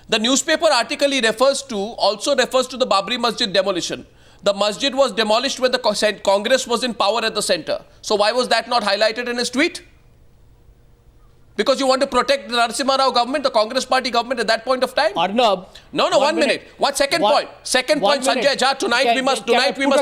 The newspaper article he refers to also refers to the Babri Masjid demolition. The masjid was demolished when the Congress was in power at the center. So why was that not highlighted in his tweet? Because you want to protect the Narasimha Rao government, the Congress party government at that point of time? Arnab. No, one minute. What second point? Second point, Sanjay Jha, tonight we must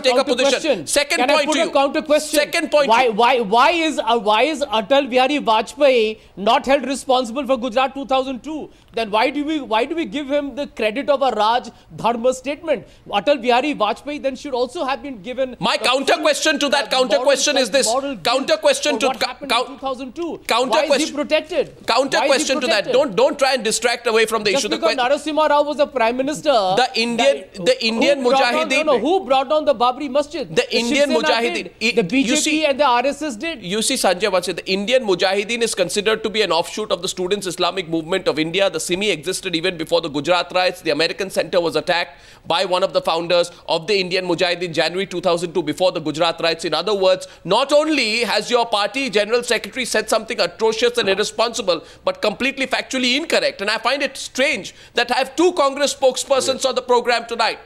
take a position. Second point to you. Counter question. Second point. Why is Atal Bihari Vajpayee not held responsible for Gujarat 2002? Then why do we give him the credit of a Raj Dharma statement? Atal Bihari Vajpayee then should also have been given. My counter question to that counter question is this. Counter question to what happened in 2002. Counter why question. Is he protected? Counter question to that. Don't try and distract away from the Just issue. Because Narasimha Rao was the Prime Minister. The Indian Mujahideen. Who brought down the Babri Masjid? The Indian Mujahideen. The BJP and the RSS did. You see, Sanjay, what's it? The Indian Mujahideen is considered to be an offshoot of the Students' Islamic Movement of India. The SIMI existed even before the Gujarat riots. The American Center was attacked by one of the founders of the Indian Mujahideen January 2002 before the Gujarat riots. In other words, not only has your party General Secretary said something atrocious and irresponsible, but completely factually incorrect. And I find it strange that I have two Congress spokespersons on the program tonight.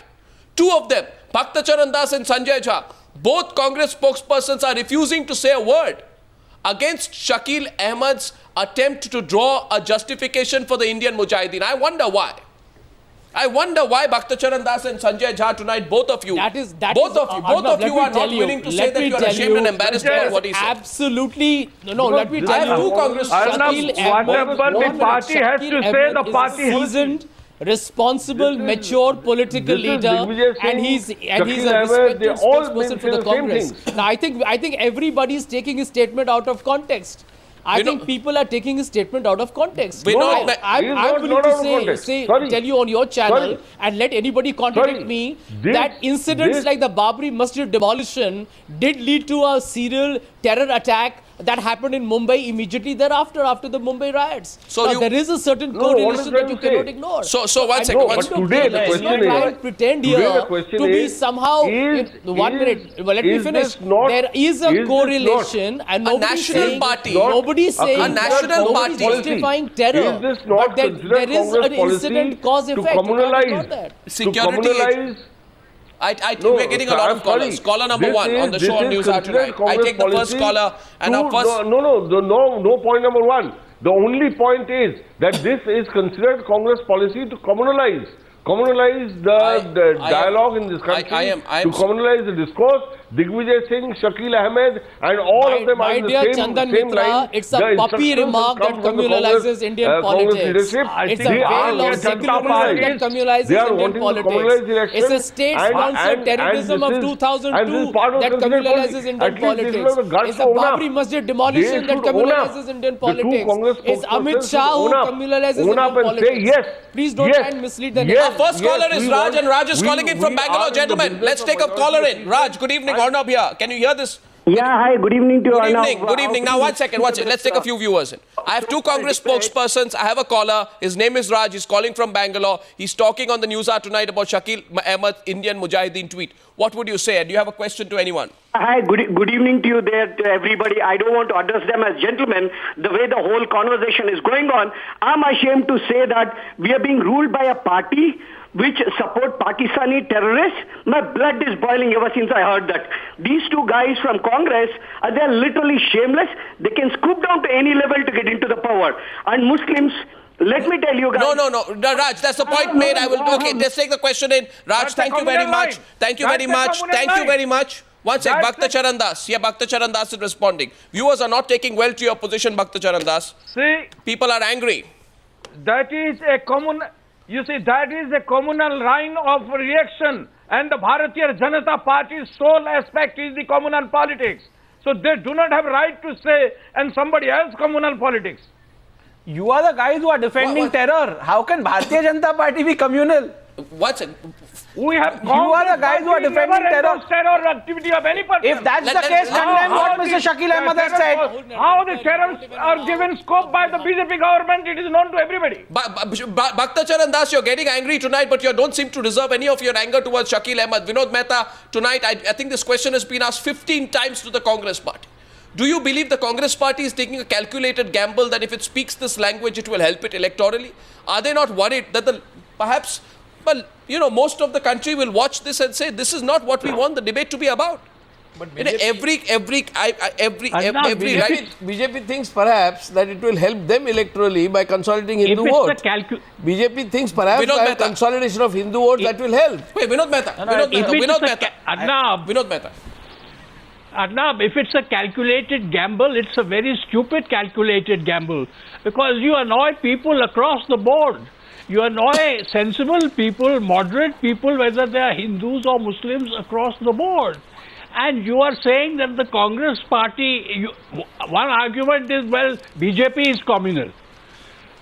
Two of them, Bhakta Charan Das and Sanjay Jha, both Congress spokespersons are refusing to say a word against Shakil Ahmed's attempt to draw a justification for the Indian Mujahideen. I wonder why. I wonder why Bhakta Charan Das and Sanjay Jha tonight, both of you are not willing to say that you are ashamed and embarrassed about what he said. Absolutely. No, let me tell you. Two Congress. Whatever the party has to say, the party has seasoned, responsible, mature political leader, and he's a respected spokesperson for the Congress. Now, I think everybody is taking his statement out of context. I think people are taking his statement out of context. I'm willing to tell you on your channel and let anybody contradict me that incidents like the Babri Masjid demolition did lead to a serial terror attack that happened in Mumbai immediately thereafter, after the Mumbai riots. So there is a certain correlation that you cannot ignore. So 1 second. But today the question is, pretend here to be somehow. 1 minute. Well, let me finish. There is a correlation, and nobody's saying a national party justifying terror. But there is an incident cause effect. Security. We're getting a lot of callers. Caller number one on the show on News Hour tonight. I take the first caller and our first... No point number one. The only point is that this is considered Congress policy to communalize the dialogue in this country, to communalize the discourse. Digvijay Singh, Shakil Ahmed, and all of them are in the same line. It's a puppy remark that communalizes Indian politics. It's a veil of secularism that communalizes Indian politics. It's a state-sponsored terrorism of 2002 that communalizes Indian politics. It's a Babri Masjid demolition that communalizes Indian politics. It's Amit Shah who communalizes Indian politics. Please don't try and mislead the nation. Our first caller is Raj, and Raj is calling in from Bangalore. Gentlemen, let's take a caller in. Raj, good evening. Arnab here. Can you hear this? Yeah, hi, good evening to you. Good evening. Now, 1 second. Let's take a few viewers in. I have two Congress spokespersons. I have a caller. His name is Raj. He's calling from Bangalore. He's talking on the News Hour tonight about Shakil Ahmed's Indian Mujahideen tweet. What would you say? Do you have a question to anyone? Hi, good evening to you there, to everybody. I don't want to address them as gentlemen. The way the whole conversation is going on, I'm ashamed to say that we are being ruled by a party which support Pakistani terrorists. My blood is boiling ever since I heard that. These two guys from Congress, they're literally shameless. They can scoop down to any level to get into the power. And Muslims, let me tell you guys. No, Raj, that's the point made. Okay, let's take the question in. Raj, thank you very much. Thank you very much. One sec, Bhakta Charan Das. Yeah, Bhakta Charan Das is responding. Viewers are not taking well to your position, Bhakta Charan Das. See, people are angry. That is a common... You see, that is a communal line of reaction, and the Bharatiya Janata Party's sole aspect is the communal politics. So they do not have right to say and somebody else communal politics. You are the guys who are defending terror. How can Bharatiya Janata Party be communal? What's it? We have you are the guys who are defending terror activity of any person. If that's the case, condemn what Mr. Shakil Ahmed has said. How the terrorists are given scope by the BJP government, it is known to everybody. Bhakta Charan Das, you're getting angry tonight, but you don't seem to reserve any of your anger towards Shakil Ahmed. Vinod Mehta, tonight, I think this question has been asked 15 times to the Congress party. Do you believe the Congress party is taking a calculated gamble that if it speaks this language, it will help it electorally? Are they not worried that perhaps, well, most of the country will watch this and say, this is not what we want the debate to be about? But BJP thinks perhaps that it will help them electorally by consolidating Hindu votes. BJP thinks perhaps by consolidation of Hindu votes that will help. Wait, Vinod Mehta. Vinod Mehta. Arnab, if it's a calculated gamble, it's a very stupid calculated gamble, because you annoy people across the board. You annoy sensible people, moderate people, whether they are Hindus or Muslims, across the board. And you are saying that the Congress party, one argument is, well, BJP is communal.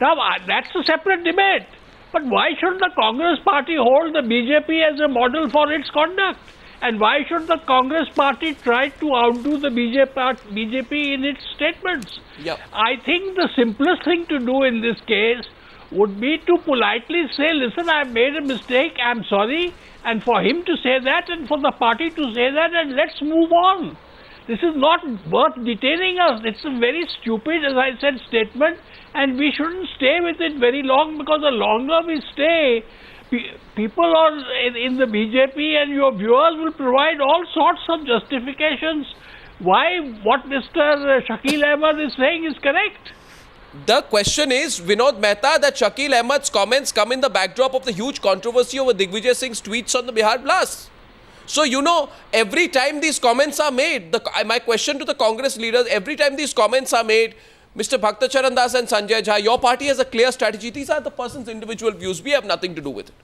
Now, that's a separate debate. But why should the Congress party hold the BJP as a model for its conduct? And why should the Congress party try to outdo the BJP in its statements? Yep. I think the simplest thing to do in this case would be to politely say, listen, I've made a mistake, I'm sorry, and for him to say that and for the party to say that, and let's move on. This is not worth detaining us. It's a very stupid, as I said, statement, and we shouldn't stay with it very long, because the longer we stay, people in the BJP and your viewers will provide all sorts of justifications why what Mr. Shakeel Ahmed is saying is correct. The question is, Vinod Mehta, that Shakeel Ahmed's comments come in the backdrop of the huge controversy over Digvijay Singh's tweets on the Bihar blast. So, every time these comments are made, my question to the Congress leaders, every time these comments are made, Mr. Bhakta Charan Das and Sanjay Jha, your party has a clear strategy. These are the person's individual views. We have nothing to do with it.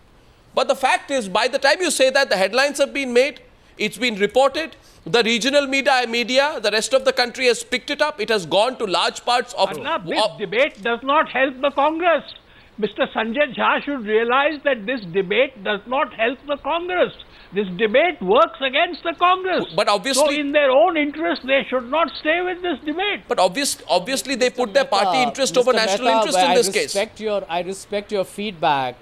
But the fact is, by the time you say that, the headlines have been made, it's been reported, the regional media, the rest of the country has picked it up. It has gone to large parts of... This debate does not help the Congress. Mr. Sanjay Jha should realize that this debate does not help the Congress. This debate works against the Congress. But obviously... So in their own interest, they should not stay with this debate. But obviously they put their party interest over national interest in this case. I respect your feedback.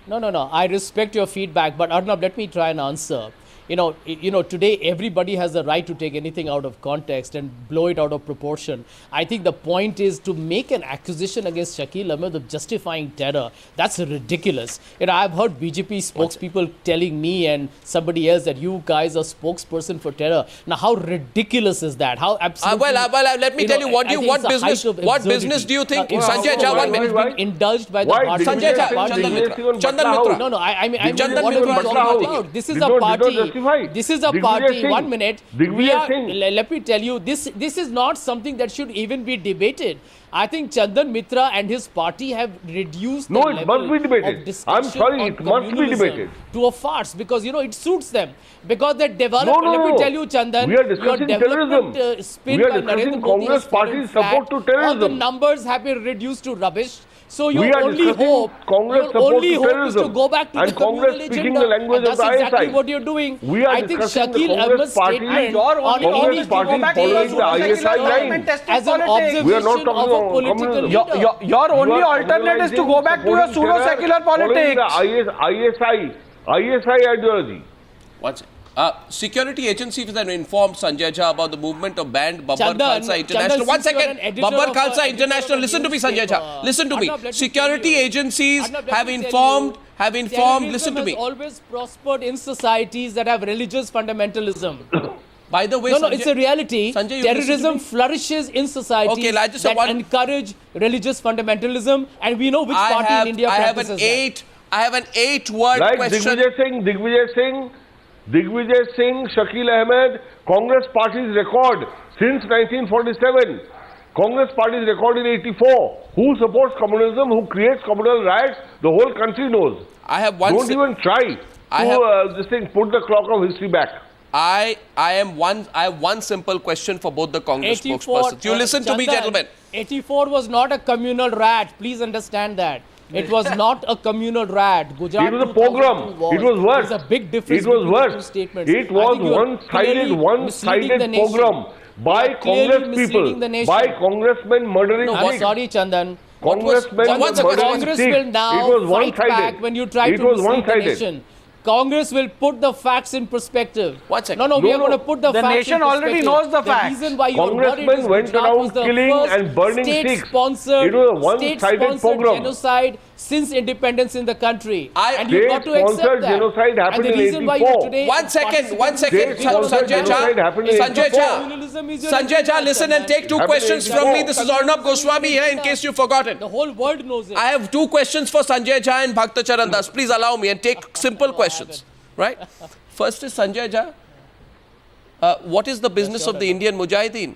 No. I respect your feedback. But Arnab, let me try and answer. Today everybody has the right to take anything out of context and blow it out of proportion. I think the point is to make an accusation against Shakeel Ahmed of justifying terror. That's ridiculous. I've heard BJP spokespeople telling me and somebody else that you guys are spokesperson for terror. Now, how ridiculous is that? How absolutely... let me tell you, what business do you think Sanjay Jha, 1 minute, been indulged by the party? Sanjay Jha, Chandan Mitra. No, I mean, what are we talking about? This is a party. This is a party. 1 minute. Let me tell you, this is not something that should even be debated. I think Chandan Mitra and his party have reduced the level it must be debated. of discussion I'm sorry, it must be debated to a farce, because it suits them. Because they develop. Let me tell you, Chandan, we are discussing terrorism. Spin We are by discussing Narendra Modi Congress is party's flat. support to terrorism. All the numbers have been reduced to rubbish. So your We are only discussing hope, Congress support to is to terrorism go back to and the communal Congress speaking agenda. the language And that's of the exactly ISI. what you're doing. We are I think discussing the Shakeel Congress Ahmed's party. statement Congress party following the ISI line. as an observation We are not talking of a about political communalism. leader. Your only alternate is to go back to your pseudo-secular politics. Following the ISI ideology. One second. Security agencies have informed Sanjay Jha about the movement of banned Babbar Chandan, Khalsa International. Chandan, 1 since you're second. an editor Babbar of a- Khalsa editor International. of a Listen to me, Sanjay Jha. newspaper. Listen to me. Arnab, let me Security tell you. agencies Arnab, let have me tell informed. you. Listen to me. Terrorism has always prospered in societies that have religious fundamentalism. By the way, No, Sanjay, it's a reality. Sanjay, you listen to Terrorism me? flourishes in societies Okay, I just have that one- encourage religious fundamentalism, and we know which party in India I have practices I have an 8-word Like question. Digvijay Singh, Shakeel Ahmed, Congress party's record since 1947. Congress party's record in 84. Who supports communalism, who creates communal riots, the whole country knows. I have one. Don't even try to put the clock of history back. I have one simple question for both the Congress 84, spokespersons. You listen to me, Chandan, gentlemen. 84 was not a communal riot. Please understand that. It was not a communal riot. Gujarat It was a pogrom. 2002 It was worse. There's a big difference It was between the two worse. statements. It I was think you're one-sided the nation. pogrom by You are clearly Congress misleading people, the nation. by congressmen murdering No, Sikhs. sorry, Chandan. Congressmen One second. murdering Congress Sikhs. will now It was fight one-sided. back when you try It to was mislead the one-sided. nation. Congress will put the facts in perspective. One second. No, we are going to put the facts in perspective. The nation already knows the facts. The reason why you're worried Congressmen is went Gujarat was around the killing first and burning Sikhs. state-sponsored, It was a one-sided pogrom. genocide since independence in the country. And They you've got to accept sponsored that. genocide happened and the in reason why you're 84. today One second. They sponsored Sanjay genocide happened in Jha. Sanjay 84. Jha. Colonialism is your Sanjay Jha, listen and take two Happened questions in from me. 84. This is Arnab Goswami here in case you've forgotten. The whole world knows it. I have two questions for Sanjay Jha and Bhakta Charan Das. Please allow me and take simple questions. Right? First is Sanjay Jha. What is the business of the Indian Mujahideen?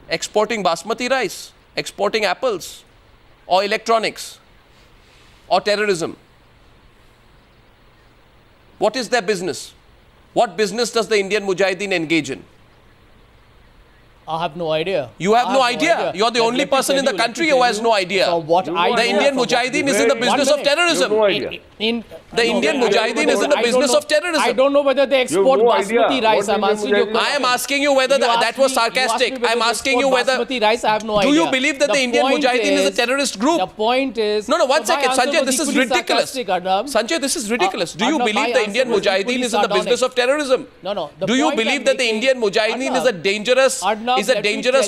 Exporting basmati rice, exporting apples, or electronics, or terrorism? What is their business? What business does the Indian Mujahideen engage in? I have no idea. You have no idea. You're the only person in the country who has no idea. The Indian Mujahideen is in the business of terrorism. No idea. The Indian Mujahideen is in the business of terrorism. I don't know whether they export no basmati idea. rice. What I'm is answering Indian your question. I am asking you whether that was sarcastic. I'm asking you whether. Basmati rice, I have no Do idea. you believe that the Indian Mujahideen is a terrorist group? The point is. No, one second, my answer Sanjay, was this is equally ridiculous. sarcastic, Arnab. Sanjay, this is ridiculous. Do you Arnab, my believe the answer Indian was Mujahideen equally is in the business of terrorism? No. Do you believe that the Indian Mujahideen is a dangerous,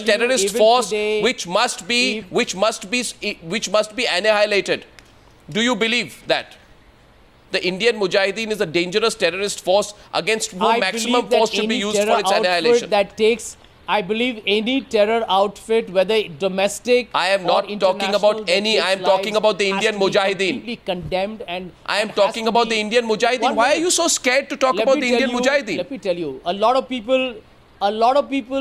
terrorist force which must be annihilated? Do you believe that the Indian Mujahideen is a dangerous terrorist force against whom maximum force should be used for its annihilation? I believe any terror outfit, whether domestic, I am not talking about any. I am talking about the Indian Mujahideen. Condemned and I am talking about the Indian Mujahideen. Why are you so scared to talk about the Indian Mujahideen? Let me tell you, a lot of people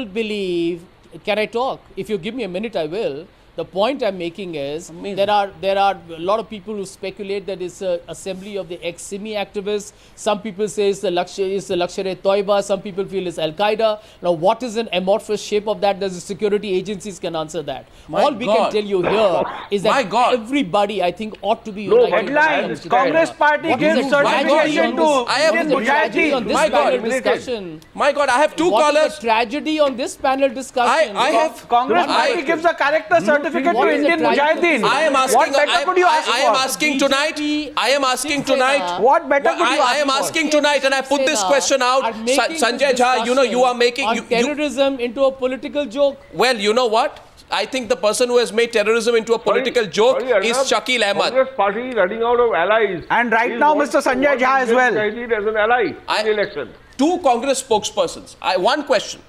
believe. Can I talk? If you give me a minute, I will. The point I'm making is there are a lot of people who speculate that it's an assembly of the ex-Simi activists. Some people say it's the Lashkar-e-Toiba. Some people feel it's Al-Qaeda. Now, what is an amorphous shape of that? The security agencies can answer that. All we can tell you here is that everybody, I think, ought to be united. Headline: Congress Party gives certification to Indian Mujahideen. My God, I have two what callers. What is the tragedy on this panel discussion? I have Congress Party gives a character certificate to Indian Mujahideen. I am asking. What better could you ask I am asking tonight. I am asking tonight. What better could you ask I am asking tonight, and I put this question out. Sanjay Jha, you are making terrorism into a political joke. Well, you know what? I think the person who has made terrorism into a political joke is Shakil Ahmed. Congress Party running out of allies. And right now, Mr. Sanjay Jha as well. As an ally in the election. Two Congress spokespersons. One question.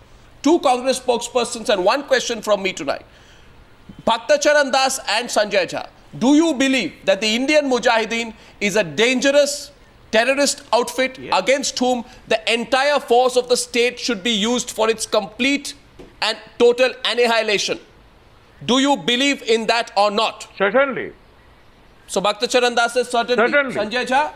Two Congress spokespersons and one question from me tonight. Bhakta Charan Das and Sanjay Jha, do you believe that the Indian Mujahideen is a dangerous terrorist outfit against whom the entire force of the state should be used for its complete and total annihilation? Do you believe in that or not? Certainly. So Bhakta Charan Das says certainly. Sanjay Jha?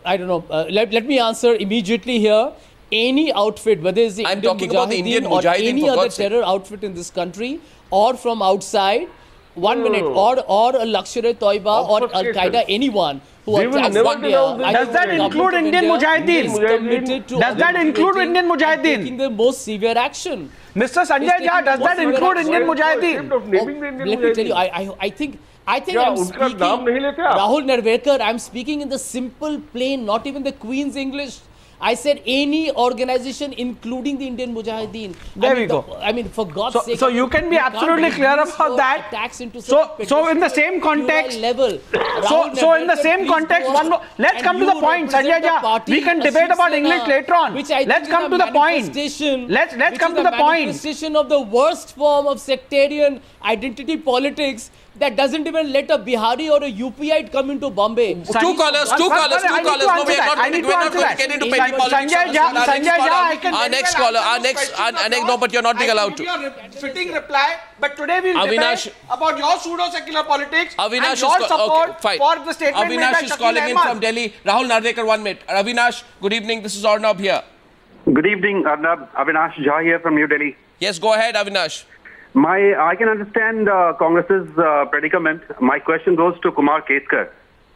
I don't know. Let me answer immediately here. Any outfit, whether it's the I'm talking about the Indian or Mujahideen, any other terror outfit in this country, or from outside, or a Lashkar-e-Toiba or Al-Qaeda, anyone who attacks India. Does that include Indian Mujahideen? Does that include Indian Mujahideen? Taking the most severe action. Mr. Sanjay Jha, does that include Indian Mujahideen? Let me tell you, I think I'm speaking, Rahul Narvekar, I'm speaking in the simple, plain, not even the Queen's English. I said any organization, including the Indian Mujahideen. There we go. I mean, for God's sake. So you can be absolutely clear about that. So in the same context. So in the same context, let's come to the point, Sanjay Jha. We can debate about English later on. Let's come to the point. Let's come to the point. Manifestation of the worst form of sectarian identity politics that doesn't even let a Bihari or a UPite come into Bombay. Two callers. No, we are not going to get into petty politics. Our next caller, no, but you're not being allowed to. Fitting reply, but today we'll debate about your pseudo-secular politics and your support for the statement made by Avinash is calling in from Delhi. Rahul Narvekar, 1 minute. Avinash, good evening. This is Arnab here. Good evening, Arnab. Avinash Jha here from New Delhi. Yes, go ahead, Avinash. I can understand Congress's predicament. My question goes to Kumar Ketkar.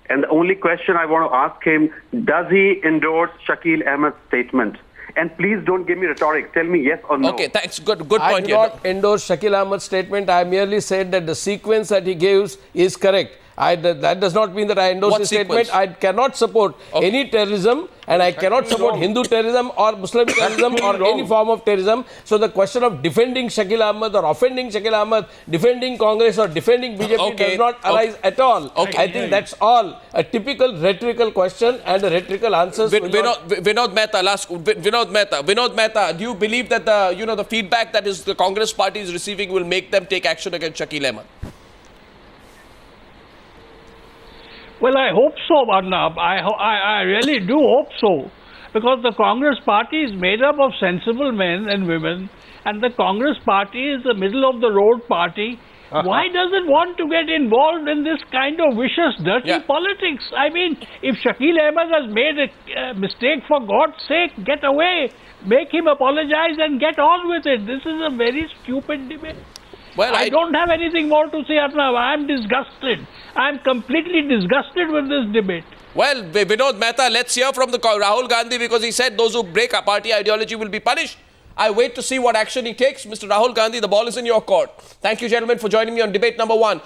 And the only question I want to ask him, does he endorse Shakil Ahmed's statement? And please don't give me rhetoric. Tell me yes or no. Okay, thanks. Good point. I do not endorse Shakil Ahmed's statement. I merely said that the sequence that he gives is correct. That does not mean that I endorse the statement. I cannot support any terrorism, and I cannot support Hindu terrorism or Muslim terrorism or any form of terrorism. So the question of defending Shakil Ahmed or offending Shakil Ahmed, defending Congress or defending BJP does not arise at all. I think that's all a typical rhetorical question, and the rhetorical answers. Vinod Mehta, Vinod Mehta, do you believe that the feedback that the Congress party is receiving will make them take action against Shakil Ahmed? Well, I hope so, Arnab. I really do hope so. Because the Congress party is made up of sensible men and women, and the Congress party is the middle-of-the-road party. Why does it want to get involved in this kind of vicious, dirty politics? I mean, if Shakil Ahmed has made a mistake, for God's sake, get away. Make him apologize and get on with it. This is a very stupid debate. Well, I don't have anything more to say, Arnab. I am disgusted. I am completely disgusted with this debate. Well, Vinod Mehta, let's hear from Rahul Gandhi, because he said those who break a party ideology will be punished. I wait to see what action he takes. Mr. Rahul Gandhi, the ball is in your court. Thank you, gentlemen, for joining me on debate number 1.